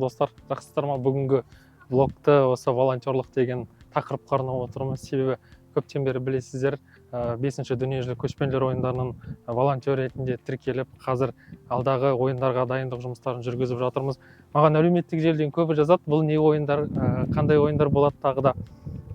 достар, жақсысыздар ма? Бүгінгі блогты осы волонтерлық деген тақырыпқа арнап отырмыз. Себебі көптен бері білесіздер, 5-ші дүниежүзілік көшпенділер ойындарының волонтер ретінде тіркеліп, қазір алдағы ойындарға дайындық жұмыстарын жүргізіп жатырмыз. Маған әлеуметтік желіден көбі жазады, бұл не ойындар, қандай ойындар болады, тағы да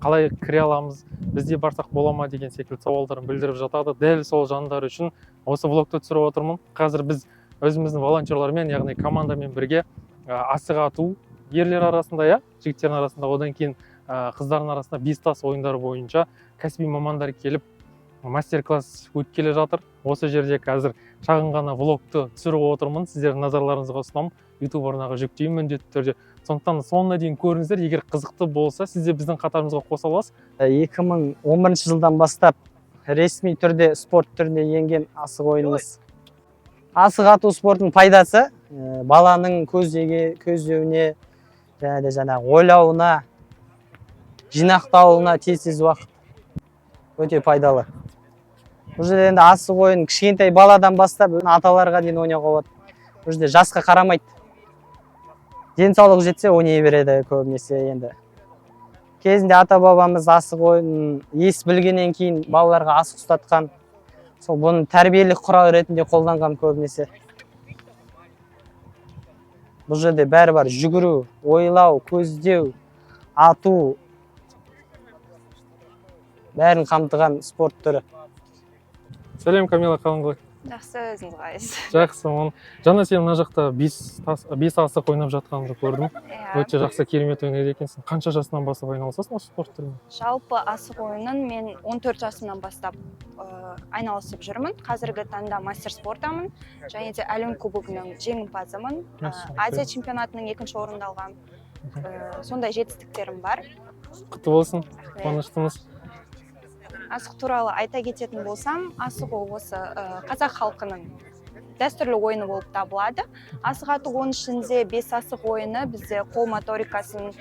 қалай кіре аламыз, бізде барсақ бола ма деген секілді сауалдарын білдіріп жатады. Дәл сол жандар үшін осы блогты түсіріп отырмын. Қазір біз өзіміздің волонтерлармен, яғни командамен бірге асық ату, ерлер арасында, жігіттердің арасында, одан кейін қыздардың арасында 5 тас ойындары бойынша кәсіби мамандар келіп мастер-класс өткелі жатыр. Осы жерде қазір шағын ғана влогты түсіріп отырмын. Сіздердің назарларыңызға ұсынамын. YouTube арнаға жүктеймін міндетті түрде. Сондықтан соңына дейін көріңіздер. Егер қызықты болса, сіз де біздің қатарымызға қоса аласыз. 2011 жылдан бастап ресми түрде спорт түріне енген асық ойынымыз. Асық ату спортының пайдасы баланың көздеуіне, ойлауына, жинақтауына тез уақыт өте пайдалы. Бұл жерде енді асық ойын кішкентай баладан бастап аталарға дейін ойнауға болады. Бұл жерде жасқа қарамайды. Денсаулық жетсе ойнай береді көбінесе енді. Кезінде ата-бабамыз асық ойынын ес білгеннен кейін балаларға асық ұстатқан. Сол бұны тәрбиелік құрал ретінде қолданған көбінесе. Бұл жерде бәрі бар: жүгіру, ойлау, көздеу, ату, бәрін қамтыған спорт түрі. Сәлем, Камила, қалың қалай? Жақсы, өзіңіз қалайсыз? Жақсы. Жаңа сен мына жақта 5 асық ойнап жатқаныңды көрдім. Өте жақсы, керемет ойнайды екенсің. Қанша жасынан бастап айналысасың осы спорт түрімен? Жалпы асық ойынын мен 14 жасымнан бастап айналысып жүрмін. Қазіргі таңда мастер спортамын, және де әлем кубогының жеңімпазымын. Азия чемпионатының 2-ші орынды алғам. Сондай жетістіктерім бар. Құтты болсын, қуаныштымыз. Асық туралы айта кететін болсам, асық осы қазақ халқының дәстүрлі ойыны болып табылады. Асық ату оның ішінде 5 асық ойыны бізде қол моторикасын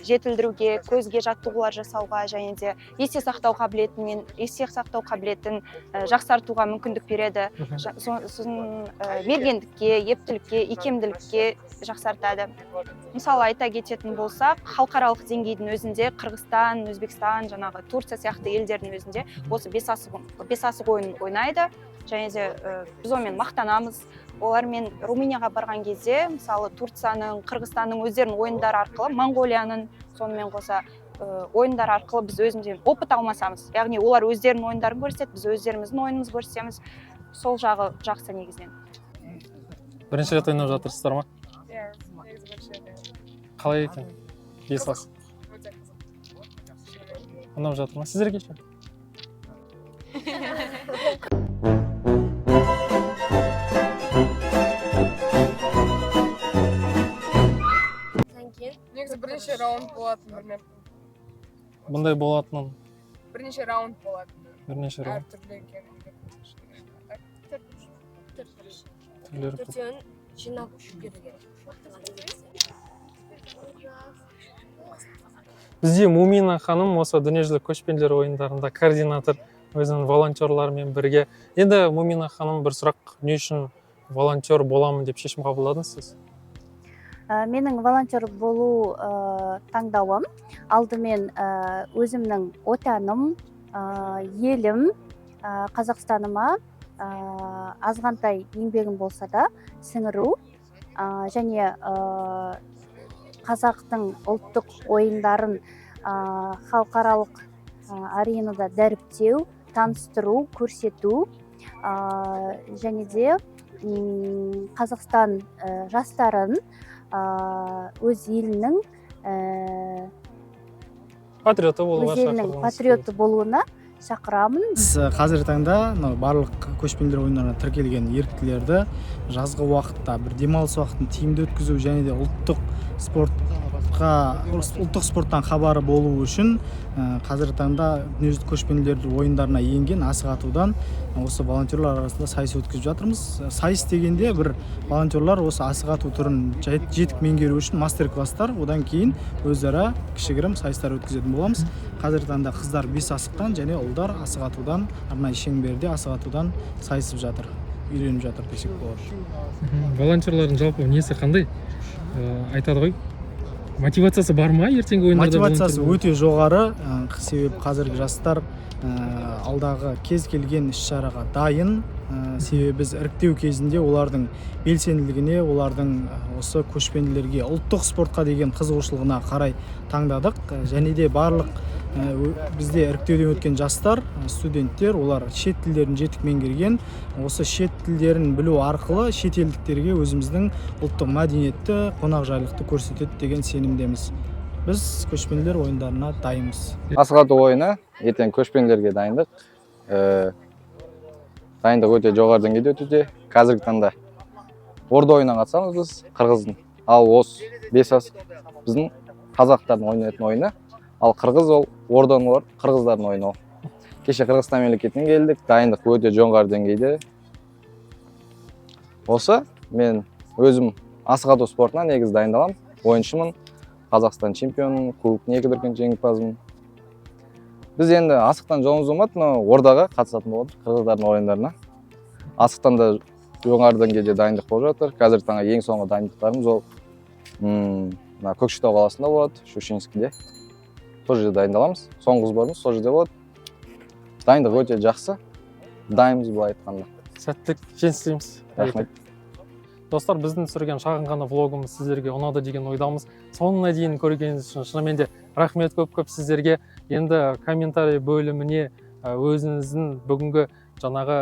жетілдіруге, көзге жаттығулар жасауға, және де есте сақтау қабілетін жақсартуға мүмкіндік береді. Сосын мергендікке, ептілікке, икемділікке жақсартады. Мысалы айта кететін болсақ, халықаралық деңгейдің өзінде Қырғызстан, Өзбекстан, Турция сияқты елдердің өзінде осы 5 асық ойынын ойнайды. Және де біз онымен мақтанамыз. Олармен Румынияға барған кезде, мысалы Турцияның, Қырғызстанның өздерінің ойындары арқылы, Монғолияның сонымен қоса ойындар арқылы біз өзімізден опыт алмасамыз. Яғни олар өздерінің ойындарын көрсетеді, біз өздеріміздің ойынымызды көрсетеміз. Сол жағы жақсы негізінен. Бірінші рет ойнап жатырсыздар ма? Қалай екен? 5 асық. Ойнап жатыр ма? Сіздерге ше? Негізі бірнеше раунд болатын, білмеп. Бұндай болатынын? Бірнеше раунд болатын. Бірнеше раунд? Әртүрлі екен. Төртеуін жинап берген. Бізде Мумина ханым осы дүниежүзілік көшпенділер ойындарында координатор, өзінің волонтерлармен бірге. Енді Мумина ханым, бір сұрақ: не үшін волонтер боламын деп шешім қабылдадыңыз сіз? Менің волонтер болу таңдауым алдымен өзімнің отаным, елім, Қазақстаныма азғантай еңбегім болса да сіңіру, және қазақтың ұлттық ойындарын халықаралық аренада дәріптеу, таныстыру, көрсету, және де Қазақстан жастарын өз елінің патриоты болуына шақырамын. Қазіргі таңда барлық көшпенділер ойындарына тіркелген еріктілерді жазғы уақытта бір демалыс уақытын тиімді өткізу және де ұлттық спорттан хабары болу үшін қазіргі таңда дүниежүзілік көшпенділер ойындарына енген асық атудан осы волонтерлар арасында сайыс өткізіп жатырмыз. Сайыс дегенде бір волонтерлар осы асық ату түрін жетік меңгеру үшін мастер-класстар, одан кейін өзара кішігірім сайыстар өткізетін боламыз. Қазіргі таңда қыздар 5 асықтан және ұлдар асық атудан, арнайы шеңберде асық атудан сайысып жатыр. үйреніп жатыр десек болады. Волонтерлардың жалпы несі қандай? Айтады ғой. Мотивациясы бар ма ертеңгі ойындарда? Мотивациясы өте жоғары, себебі қазіргі жастар алдағы кез келген іс-шараға дайын. Себебі біз іріктеу кезінде олардың белсенділігіне, олардың осы көшпенділерге, ұлттық спортқа деген қызығушылығына қарай таңдадық. Және де барлық бізде іріктеуден өткен жастар, студенттер, олар шет тілдерін жетік меңгерген. Осы шет тілдерін білу арқылы шетелдіктерге өзіміздің ұлттық мәдениетті, қонақжайлықты көрсетеді деген сенімдеміз. Біз көшпенділер ойындарына дайынбыз. Асық ату ойыны ертең көшпенділерге дайындық. Дайындық өте жоғары деңгейде өтуде. Қазіргі таңда орда ойынына қатысамыз біз, қырғыздың. Ал осы 5 асық біздің қазақтардың ойнайтын ойыны. Ал қырғыз ол орданың бар, қырғыздардың ойыны ол. Кеше Қырғызстан мемлекетінен келдік, дайындық өте жоғары деңгейде. Осы мен өзім асық ату спортына негіз дайындаламын. Ойыншымын, Қазақстан чемпионы, кубоктың 2 дүркін жеңімпазымын. Біз енді асықтан жолымыз болмады, но ордаға қатысатын болдық, қырғыздардың ойындарына. Асықтан да жоғары деңгейде дайындық болып жатыр. Қазіргі таңда ең соңғы дайындықтарымыз ол Көкшетау қаласында болады, Щучинскіде. Сол жерде дайындаламыз. Соңғы сборымыз сол жерде болады. Дайындық өте жақсы. Дайынбыз былай айтқанда. Сәттілік, жеңіс тілейміз. Рахмет. Достар, біздің түсірген шағын ғана влогымыз сіздерге ұнады деген ойдамыз. Соңына дейін көргеніңіз үшін шынымен де рахмет көп сіздерге. Енді комментарий бөліміне өзіңіздің бүгінгі жаңағы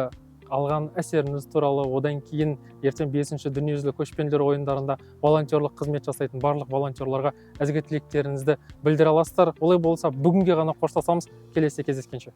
алған әсеріңіз туралы, одан кейін ертең 5-ші дүниежүзілік көшпенділер ойындарында волонтерлық қызмет жасайтын барлық волонтерларға ізгі тілектеріңізді білдіре аласыздар. Олай болса, бүгінге ғана қоштасамыз. Келесі кездескенше.